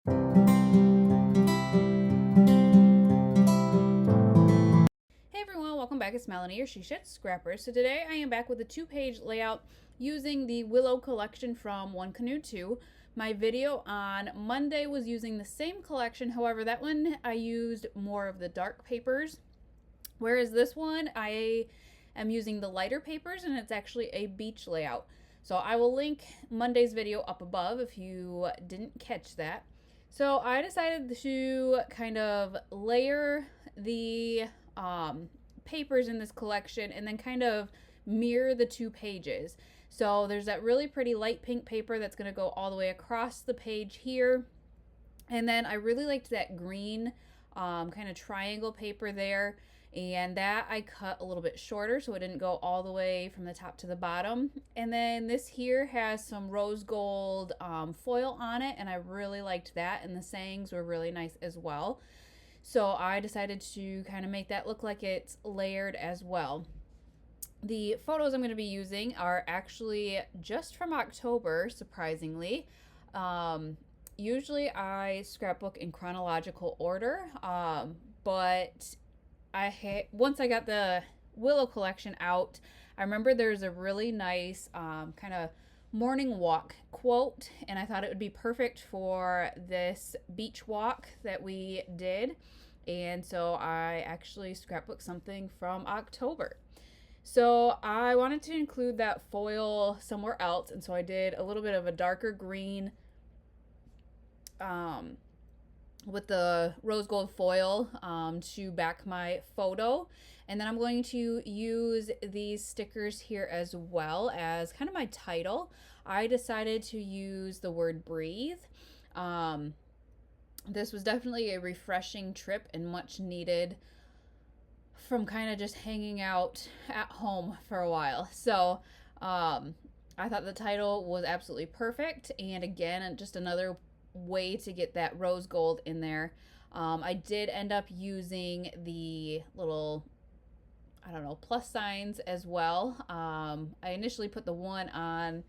Hey everyone, welcome back. It's Melanie, your She Shed Scrapper. So today I am back with a 2-page layout using the Willow collection from One Canoe Two. My video on Monday was using the same collection, however that one I used more of the dark papers, whereas this one I am using the lighter papers and it's actually a beach layout. So I will link Monday's video up above if you didn't catch that. So I decided to kind of layer the papers in this collection and then kind of mirror the 2 pages. So there's that really pretty light pink paper that's going to go all the way across the page here. And then I really liked that green kind of triangle paper there. And that I cut a little bit shorter so it didn't go all the way from the top to the bottom. And then this here has some rose gold foil on it, and I really liked that, and the sayings were really nice as well. So I decided to kind of make that look like it's layered as well. The photos I'm going to be using are actually just from October, surprisingly. Usually I scrapbook in chronological order, but once I got the Willow collection out, I remember there's a really nice kind of morning walk quote, and I thought it would be perfect for this beach walk that we did. And so I actually scrapbooked something from October. So I wanted to include that foil somewhere else, and so I did a little bit of a darker green with the rose gold foil to back my photo. And then I'm going to use these stickers here as well as kind of my title. I decided to use the word breathe. This was definitely a refreshing trip and much needed from kind of just hanging out at home for a while. So I thought the title was absolutely perfect. And again, just another way to get that rose gold in there. I did end up using the little, I don't know, plus signs as well. I initially put the one on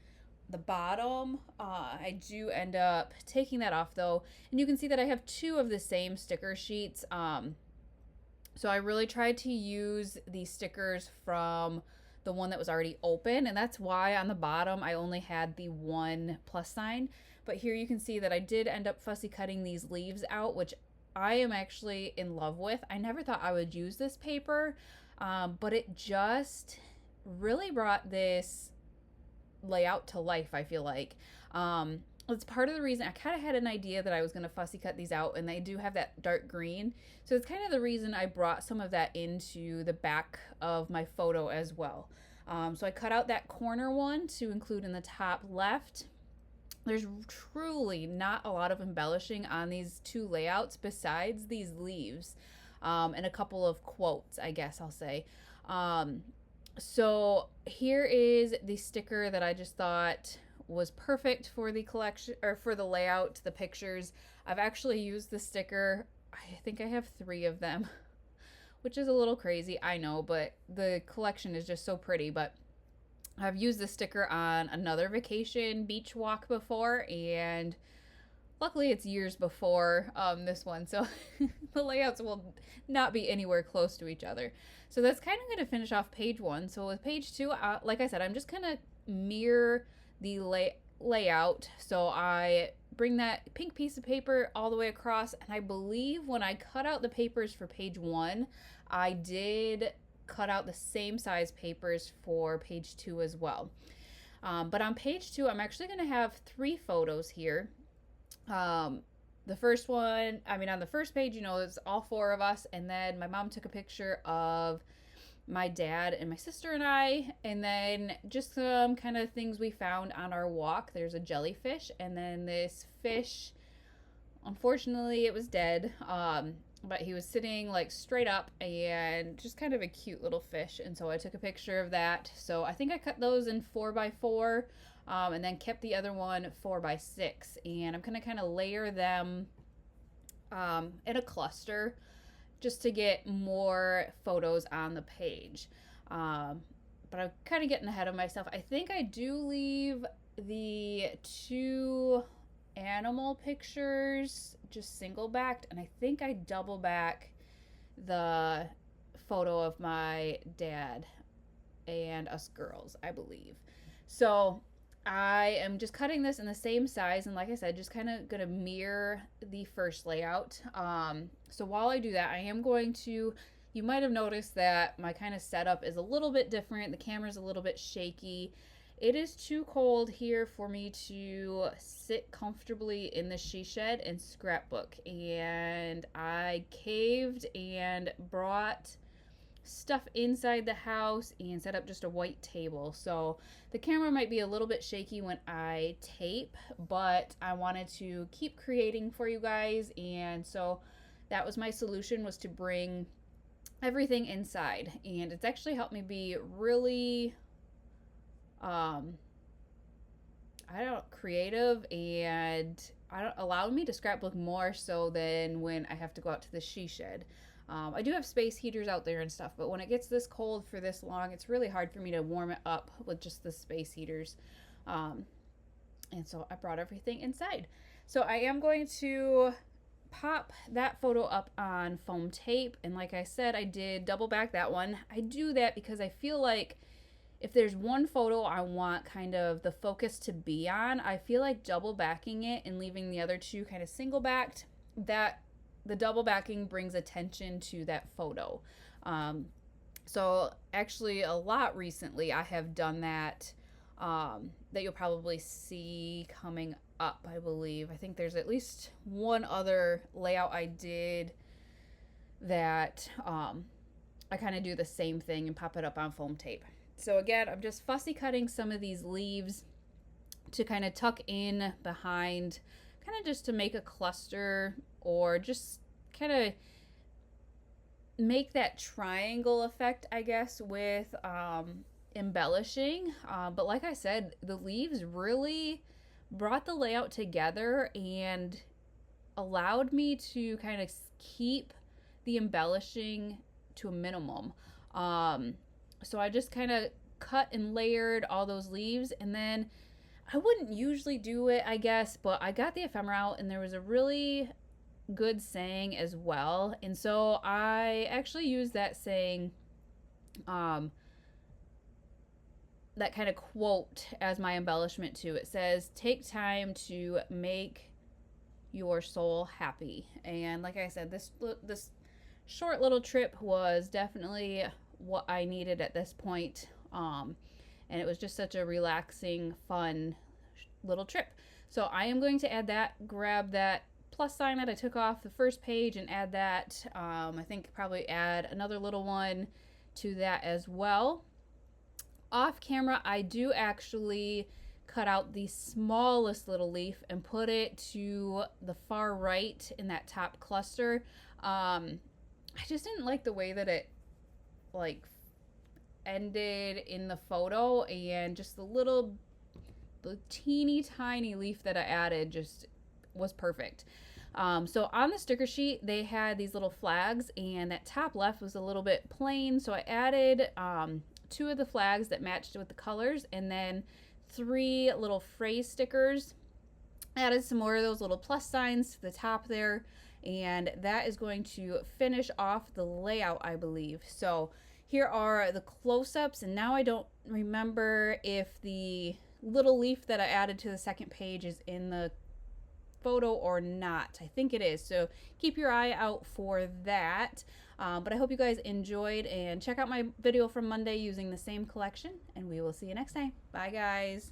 the bottom. I do end up taking that off though, and you can see that I have 2 of the same sticker sheets. So I really tried to use the stickers from the one that was already open, and that's why on the bottom I only had the 1 plus sign. But here you can see that I did end up fussy cutting these leaves out, which I am actually in love with. I never thought I would use this paper, but it just really brought this layout to life, I feel like. It's part of the reason I kind of had an idea that I was going to fussy cut these out, and they do have that dark green. So it's kind of the reason I brought some of that into the back of my photo as well. So I cut out that corner one to include in the top left. There's truly not a lot of embellishing on these 2 layouts besides these leaves and a couple of quotes, I guess I'll say. So here is the sticker that I just thought was perfect for the collection, or for the layout, the pictures. I've actually used the sticker, I think I have 3 of them, which is a little crazy, I know, but the collection is just so pretty. But I've used this sticker on another vacation beach walk before, and luckily it's years before this one, so the layouts will not be anywhere close to each other. So that's kind of going to finish off page 1. So with page 2, like I said, I'm just going to mirror the layout. So I bring that pink piece of paper all the way across, and I believe when I cut out the papers for page 1, I did cut out the same size papers for page 2 as well. But on page 2, I'm actually going to have 3 photos here. The first one, I mean, on the first page, it's all 4 of us, and then my mom took a picture of my dad and my sister and I, and then just some kind of things we found on our walk. There's a jellyfish, and then this fish, unfortunately it was dead, but he was sitting like straight up and just kind of a cute little fish, and so I took a picture of that. So I think I cut those in 4x4, and then kept the other one 4x6, and I'm gonna kind of layer them in a cluster just to get more photos on the page. But I'm kind of getting ahead of myself. I think I do leave the 2 animal pictures, just single backed, and I think I double back the photo of my dad and us girls, I believe. So I am just cutting this in the same size, and like I said, just kind of gonna mirror the first layout. So while I do that, I am going to, you might have noticed that my kind of setup is a little bit different. The camera's a little bit shaky. It is too cold here for me to sit comfortably in the she shed and scrapbook, and I caved and brought stuff inside the house and set up just a white table. So the camera might be a little bit shaky when I tape, but I wanted to keep creating for you guys, and so that was my solution, was to bring everything inside. And it's actually helped me be really creative, and allowed me to scrapbook more so than when I have to go out to the she shed. I do have space heaters out there and stuff, but when it gets this cold for this long, it's really hard for me to warm it up with just the space heaters. And so I brought everything inside. So I am going to pop that photo up on foam tape, and like I said, I did double back that one. I do that because I feel like if there's one photo I want kind of the focus to be on, I feel like double backing it and leaving the other two kind of single backed, that the double backing brings attention to that photo. So actually a lot recently I have done that, that you'll probably see coming up, I believe. I think there's at least one other layout I did that I kind of do the same thing and pop it up on foam tape. So again, I'm just fussy cutting some of these leaves to kind of tuck in behind, kind of just to make a cluster, or just kind of make that triangle effect, I guess, with embellishing. But like I said, the leaves really brought the layout together and allowed me to kind of keep the embellishing to a minimum. So I just kind of cut and layered all those leaves, and then I wouldn't usually do it, I guess, but I got the ephemera out, and there was a really good saying as well, and so I actually used that saying, that kind of quote, as my embellishment too. It says, "Take time to make your soul happy." And like I said, this short little trip was definitely what I needed at this point, and it was just such a relaxing, fun little trip. So I am going to add that, grab that plus sign that I took off the first page and add that. I think probably add another little one to that as well. Off camera, I do actually cut out the smallest little leaf and put it to the far right in that top cluster. I just didn't like the way that it like ended in the photo, and just the teeny tiny leaf that I added just was perfect. So on the sticker sheet, they had these little flags, and that top left was a little bit plain, so I added two of the flags that matched with the colors, and then 3 little phrase stickers. Added some more of those little plus signs to the top there, and that is going to finish off the layout, I believe. So here are the close-ups, and now I don't remember if the little leaf that I added to the second page is in the photo or not. I think it is, so keep your eye out for that. But I hope you guys enjoyed, and check out my video from Monday using the same collection, and we will see you next time. Bye, guys.